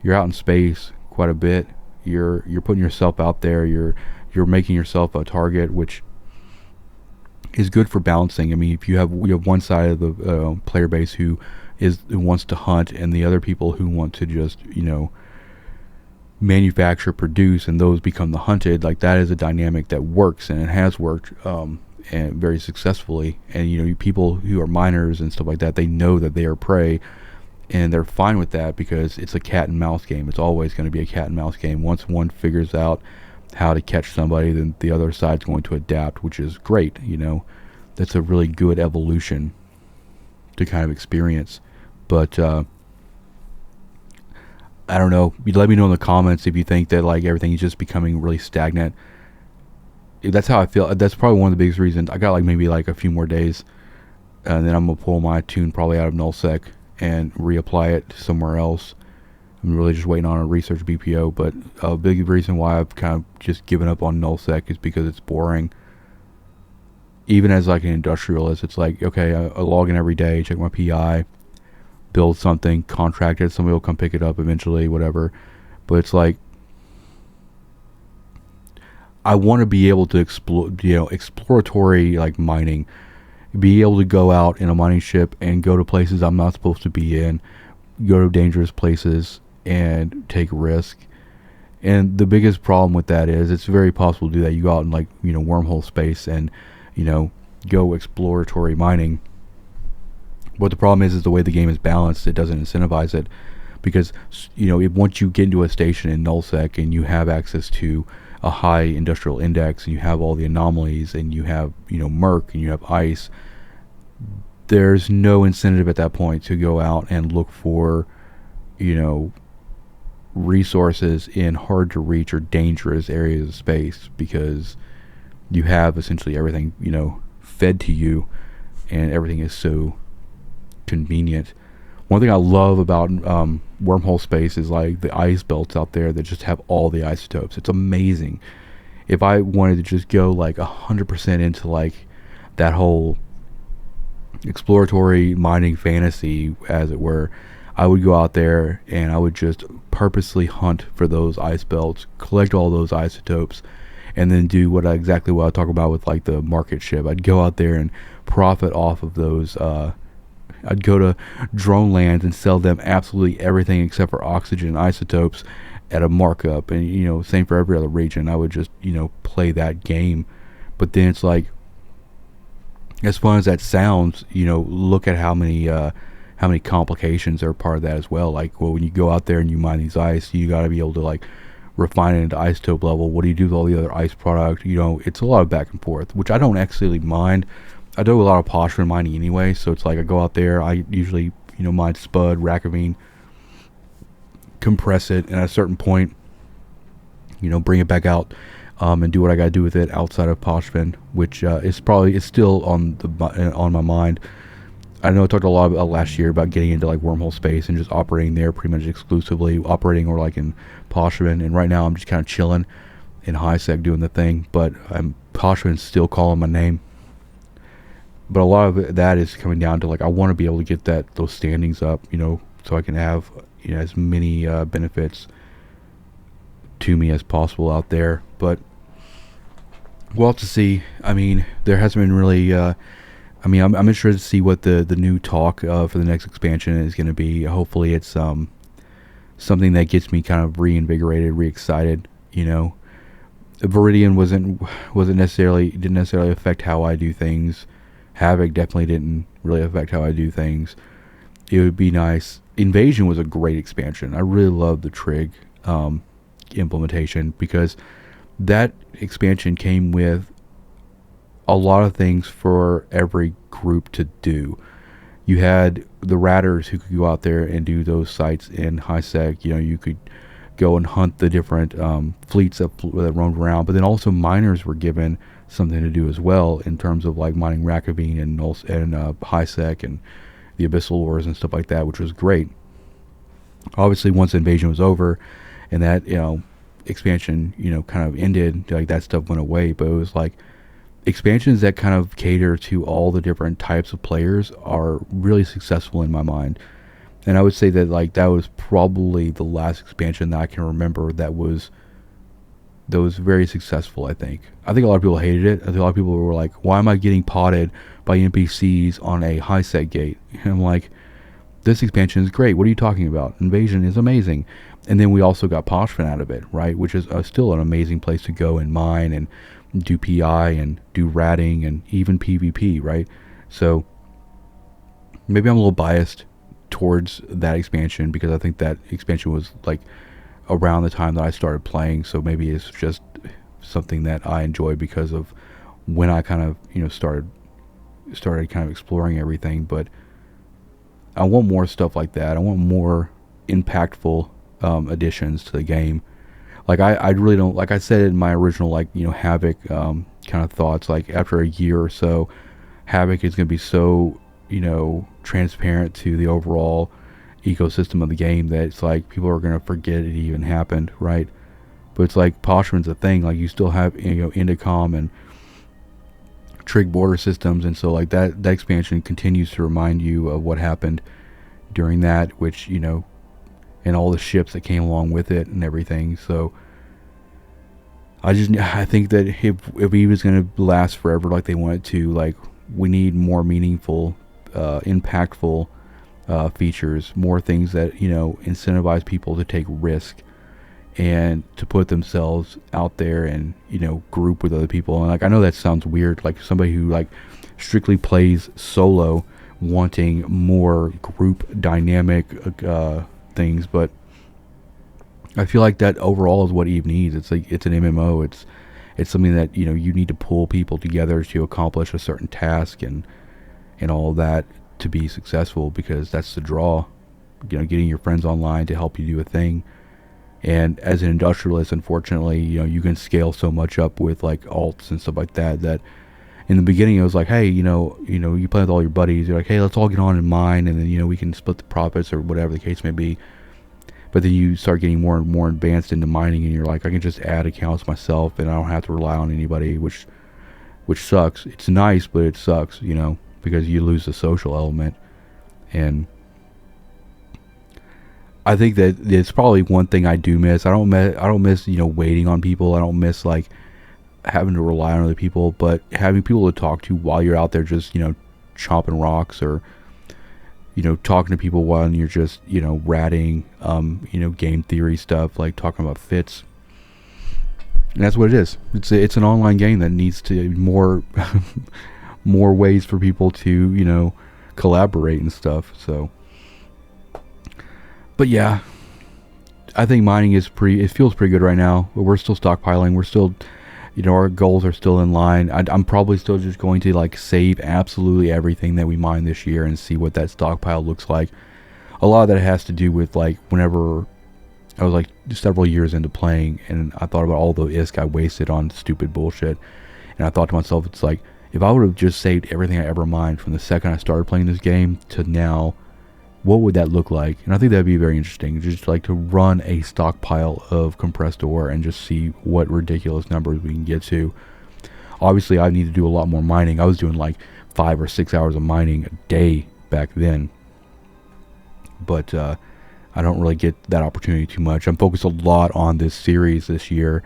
You're out in space quite a bit. You're putting yourself out there. You're making yourself a target, which is good for balancing. I mean, if you have one side of the player base who wants to hunt, and the other people who want to just manufacture, produce, and those become the hunted. Like, that is a dynamic that works, and it has worked and very successfully. And people who are miners and stuff like that, they know that they are prey, and they're fine with that because it's a cat and mouse game. It's always going to be a cat and mouse game. Once one figures out how to catch somebody, then the other side's going to adapt, which is great. That's a really good evolution to kind of experience. But I don't know. You let me know in the comments if you think that like everything is just becoming really stagnant. That's how I feel. That's probably one of the biggest reasons. I got like maybe like a few more days, and then I'm gonna pull my tune probably out of nullsec and reapply it somewhere else. I'm really just waiting on a research BPO. But a big reason why I've kind of just given up on nullsec is because it's boring. Even as like an industrialist, it's like, okay, I log in every day, check my PI, build something, contract it, somebody will come pick it up eventually, whatever. But it's like, I want to be able to explore, exploratory like mining, be able to go out in a mining ship and go to places I'm not supposed to be in, go to dangerous places and take risk. And the biggest problem with that is it's very possible to do that. You go out in like, wormhole space and, go exploratory mining. What the problem is the way the game is balanced, it doesn't incentivize it. Because, once you get into a station in nullsec and you have access to a high industrial index, and you have all the anomalies, and you have, murk, and you have ice, there's no incentive at that point to go out and look for, resources in hard to reach or dangerous areas of space, because you have essentially everything, fed to you, and everything is so convenient. One thing I love about wormhole space is like the ice belts out there that just have all the isotopes. It's amazing. If I wanted to just go like 100% into like that whole exploratory mining fantasy, as it were, I would go out there and I would just purposely hunt for those ice belts, collect all those isotopes, and then do exactly what I talk about with like the market ship. I'd go out there and profit off of those. I'd go to drone lands and sell them absolutely everything except for oxygen isotopes, at a markup, and same for every other region. I would just play that game. But then it's like, as fun as that sounds, look at how many complications are part of that as well. Like, well, when you go out there and you mine these ice, you got to be able to like refine it into isotope level. What do you do with all the other ice product? It's a lot of back and forth, which I don't actually mind. I do a lot of phosphorus mining anyway, so it's like I go out there, I usually mine spud, racovine, compress it, and at a certain point, bring it back out, and do what I got to do with it outside of Poshpin, which is still on my mind. I know I talked a lot about last year about getting into like Wormhole space and just operating there pretty much exclusively, operating or like in Poshpin, and right now I'm just kind of chilling in high sec doing the thing, but Poshpin's still calling my name. But a lot of that is coming down to like I want to be able to get those standings up, so I can have as many benefits to me as possible out there. But we'll have to see. I mean, there hasn't been really. I'm interested to see what the new talk for the next expansion is going to be. Hopefully, it's something that gets me kind of reinvigorated, re-excited. Viridian didn't necessarily affect how I do things. Havoc definitely didn't really affect how I do things. It would be nice. Invasion was a great expansion. I really love the Trig implementation, because that expansion came with a lot of things for every group to do. You had the ratters who could go out there and do those sites in high sec. You could go and hunt the different fleets that roamed around, but then also miners were given something to do as well in terms of like mining racovine and high sec and the abyssal ores and stuff like that, which was great. Obviously, once Invasion was over and that expansion kind of ended, like that stuff went away. But it was like expansions that kind of cater to all the different types of players are really successful in my mind. And I would say that like that was probably the last expansion that I can remember that was very successful. I think a lot of people hated it. I think a lot of people were like, why am I getting potted by NPCs on a high set gate? And I'm like, this expansion is great. What are you talking about? Invasion is amazing. And then we also got Poshpin out of it, right? Which is still an amazing place to go and mine and do PI and do ratting and even PvP, right? So maybe I'm a little biased towards that expansion because I think that expansion was like around the time that I started playing. So maybe it's just something that I enjoy because of when I kind of started kind of exploring everything. But I want more stuff like that. I want more impactful additions to the game. Like I really don't, like I said in my original Havoc kind of thoughts, like after a year or so, Havoc is going to be so transparent to the overall ecosystem of the game that it's like people are going to forget it even happened, right? But it's like Poshman's a thing. Like you still have Indicom and Trig border systems, and so like that expansion continues to remind you of what happened during that, which and all the ships that came along with it and everything. So I think that if he was going to last forever like they wanted to, like we need more meaningful, impactful features, more things that incentivize people to take risk and to put themselves out there and group with other people. And like I know that sounds weird, like somebody who like strictly plays solo wanting more group dynamic things, but I feel like that overall is what Eve needs. It's like it's an MMO. It's something that you need to pull people together to accomplish a certain task and all of that to be successful, because that's the draw. Getting your friends online to help you do a thing. And as an industrialist, unfortunately, you can scale so much up with like alts and stuff like that in the beginning it was like, hey, you play with all your buddies, you're like, hey, let's all get on and mine, and then we can split the profits or whatever the case may be. But then you start getting more and more advanced into mining, and you're like, I can just add accounts myself and I don't have to rely on anybody, which sucks. It's nice, but it sucks, because you lose the social element. And I think that it's probably one thing I do miss. I don't miss waiting on people. I don't miss like having to rely on other people, but having people to talk to while you're out there just chomping rocks or talking to people while you're just, ratting, game theory stuff, like talking about fits. And that's what it is. It's an online game that needs to more more ways for people to, collaborate and stuff. So, but yeah, I think mining it feels pretty good right now. But we're still stockpiling. We're still, our goals are still in line. I'm probably still just going to like save absolutely everything that we mine this year and see what that stockpile looks like. A lot of that has to do with like whenever I was like several years into playing, and I thought about all the ISK I wasted on stupid bullshit. And I thought to myself, it's like, if I would have just saved everything I ever mined from the second I started playing this game to now, what would that look like? And I think that'd be very interesting, just like to run a stockpile of compressed ore and just see what ridiculous numbers we can get to. Obviously, I need to do a lot more mining. I was doing like 5 or 6 hours of mining a day back then. But I don't really get that opportunity too much. I'm focused a lot on this series this year.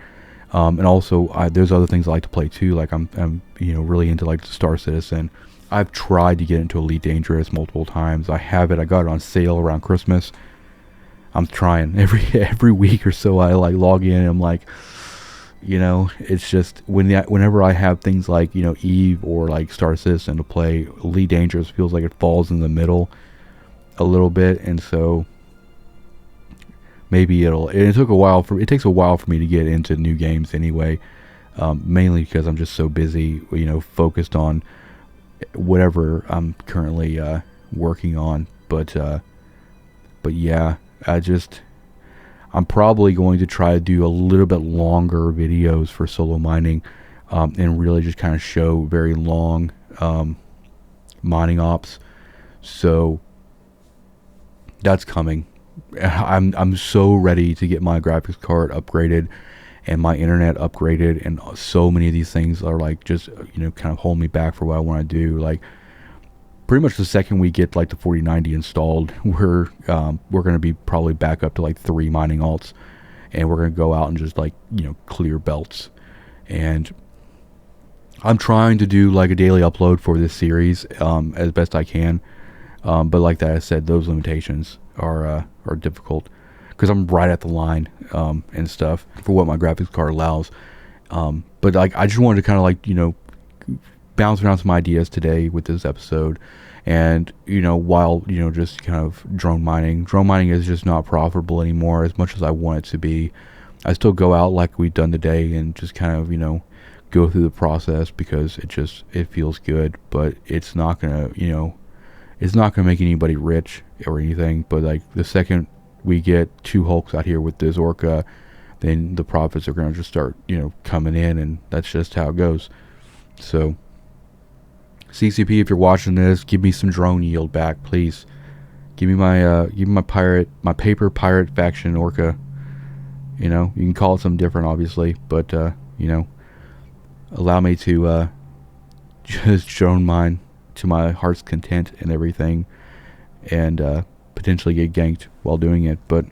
And also, there's other things I like to play too. Like I'm really into like Star Citizen. I've tried to get into Elite Dangerous multiple times. I have it. I got it on sale around Christmas. I'm trying every week or so. I like log in and I'm like, it's just whenever I have things like Eve or like Star Citizen to play, Elite Dangerous feels like it falls in the middle a little bit, and so maybe it takes a while for me to get into new games anyway, mainly because I'm just so busy, focused on whatever I'm currently working on. But yeah, I'm probably going to try to do a little bit longer videos for solo mining, and really just kind of show very long mining ops. So that's coming. I'm so ready to get my graphics card upgraded and my internet upgraded, and so many of these things are like just kind of hold me back for what I want to do. Like pretty much the second we get like the 4090 installed, we're going to be probably back up to like 3 mining alts, and we're going to go out and just like clear belts. And I'm trying to do like a daily upload for this series as best I can. But like that I said, those limitations are difficult because I'm right at the line and stuff for what my graphics card allows. But like I just wanted to kind of like bounce around some ideas today with this episode, and while just kind of drone mining is just not profitable anymore as much as I want it to be. I still go out like we've done today and just kind of go through the process because it feels good, but it's not gonna it's not going to make anybody rich or anything. But like the second we get 2 Hulks out here with this Orca, then the profits are going to just start coming in, and that's just how it goes. So CCP, if you're watching this, give me some drone yield back, please. Give me my paper pirate faction Orca. You can call it something different, obviously, but allow me to just drone mine to my heart's content and everything, and potentially get ganked while doing it. But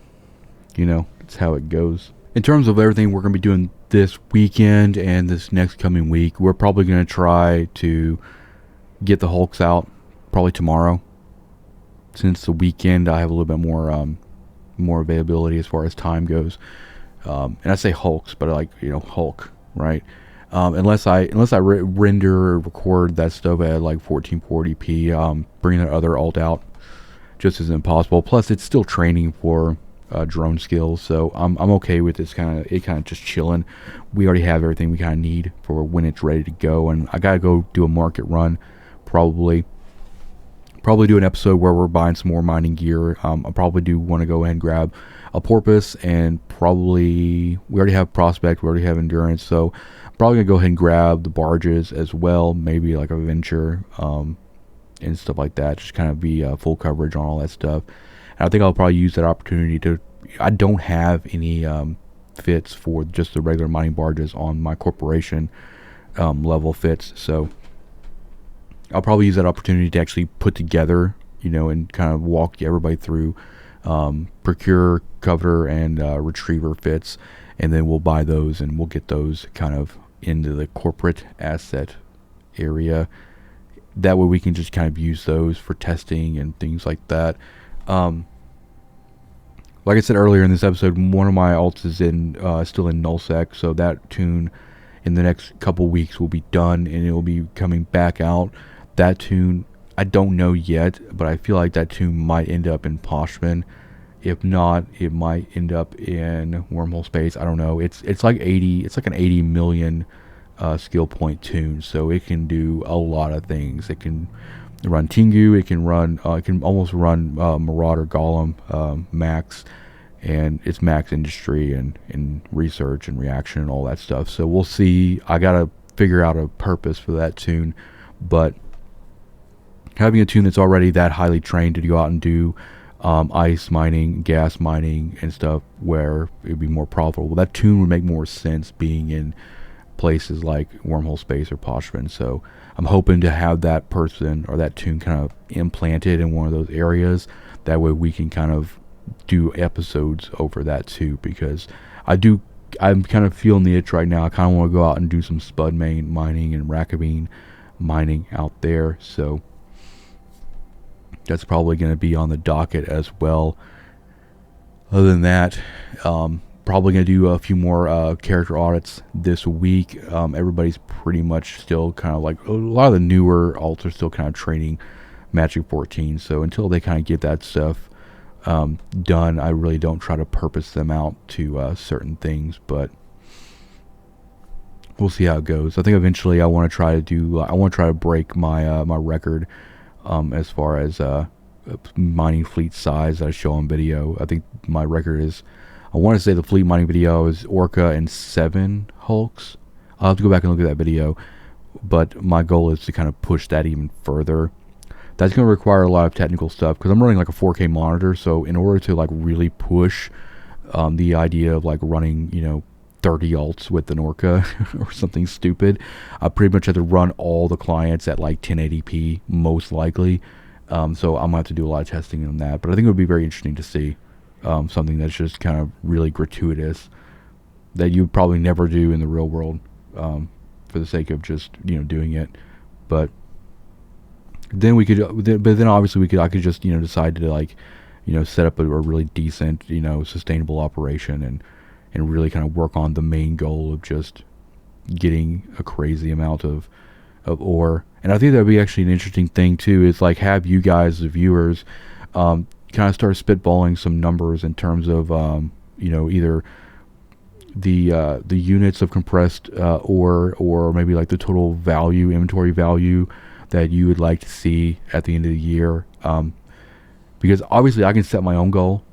it's how it goes. In terms of everything we're going to be doing this weekend and this next coming week, we're probably going to try to get the Hulks out probably tomorrow, since the weekend I have a little bit more availability as far as time goes. And I say Hulks, but like Hulk, right? Unless I render or record that stuff at like 1440p, bringing that other alt out just isn't possible. Plus, it's still training for drone skills, so I'm okay with this kind of just chilling. We already have everything we kind of need for when it's ready to go, and I gotta go do a market run, probably do an episode where we're buying some more mining gear. I probably do want to go ahead and grab a porpoise, and probably we already have prospect, we already have endurance, so probably gonna go ahead and grab the barges as well, maybe like a venture and stuff like that, just kind of be full coverage on all that stuff. And I think I'll probably use that opportunity to, I don't have any fits for just the regular mining barges on my corporation level fits, so I'll probably use that opportunity to actually put together and kind of walk everybody through procure, cover, and retriever fits, and then we'll buy those and we'll get those kind of into the corporate asset area that way we can just kind of use those for testing and things like that. Um, like I said earlier in this episode, one of my alts is in still in nullsec, so that tune in the next couple weeks will be done and it will be coming back out. That tune, I don't know yet, but I feel like that tune might end up in Poshman. If not, it might end up in Wormhole space. I don't know. It's like 80. It's like an 80 million skill point tune, so it can do a lot of things. It can run Tengu. It can run. It can almost run Marauder Golem max, and it's max industry and research and reaction and all that stuff. So we'll see. I gotta figure out a purpose for that tune, but having a tune that's already that highly trained to go out and do ice mining, gas mining, and stuff where it'd be more profitable. That tune would make more sense being in places like Wormhole Space or Poshman. So I'm hoping to have that person or that tune kind of implanted in one of those areas. That way we can kind of do episodes over that too, because I'm kind of feeling the itch right now. I kind of want to go out and do some spud main mining and Racabine mining out there. So that's probably going to be on the docket as well. Other than that, probably going to do a few more character audits this week. Everybody's pretty much still kind of like, a lot of the newer alts are still kind of training Magic 14. So until they kind of get that stuff done, I really don't try to purpose them out to certain things, but we'll see how it goes. I think eventually I want to try to break my my record as far as mining fleet size that I show on video. I think my record is, I want to say the fleet mining video is Orca and 7 Hulks. I'll have to go back and look at that video, but my goal is to kind of push that even further. That's going to require a lot of technical stuff because I'm running like a 4K monitor, so in order to like really push the idea of like running, 30 alts with an Orca or something stupid, I pretty much have to run all the clients at like 1080p most likely. So I'm gonna have to do a lot of testing on that, but I think it would be very interesting to see something that's just kind of really gratuitous that you probably never do in the real world for the sake of just doing it. But then obviously I could just decide to like set up a really decent sustainable operation and really kind of work on the main goal of just getting a crazy amount of ore. And I think that would be actually an interesting thing too, is like have you guys, the viewers, kind of start spitballing some numbers in terms of either the units of compressed ore, or maybe like the total value, inventory value that you would like to see at the end of the year. Because obviously I can set my own goal,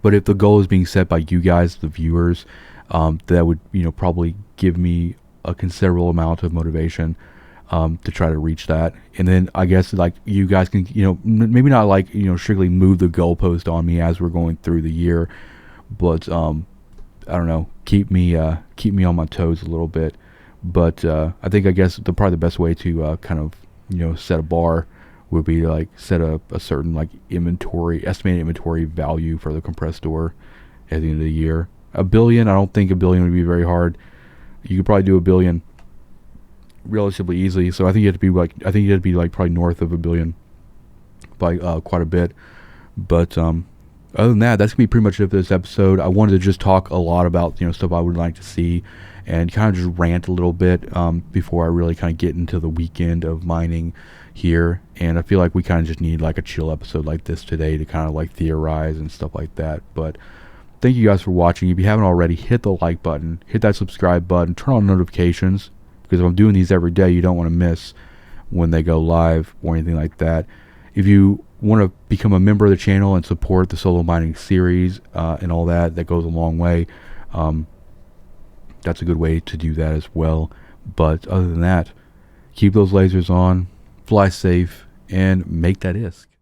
but if the goal is being set by you guys, the viewers, that would probably give me a considerable amount of motivation to try to reach that. And then I guess like you guys can maybe not like strictly move the goalpost on me as we're going through the year, but I don't know, keep me on my toes a little bit. But I guess probably the best way to kind of set a bar would be to like set a certain like estimated inventory value for the compressed ore at the end of the year. $1 billion, I don't think $1 billion would be very hard. You could probably do $1 billion relatively easily. So I think you have to be like probably north of $1 billion by quite a bit. But other than that, that's gonna be pretty much it for this episode. I wanted to just talk a lot about stuff I would like to see, and kind of just rant a little bit before I really kind of get into the weekend of mining here. And I feel like we kind of just need like a chill episode like this today to kind of like theorize and stuff like that. But thank you guys for watching. If you haven't already, hit the like button, hit that subscribe button, turn on notifications, because if I'm doing these every day, you don't want to miss when they go live or anything like that. If you want to become a member of the channel and support the solo mining series and all that goes a long way. That's a good way to do that as well. But other than that, keep those lasers on, fly safe, and make that ISK.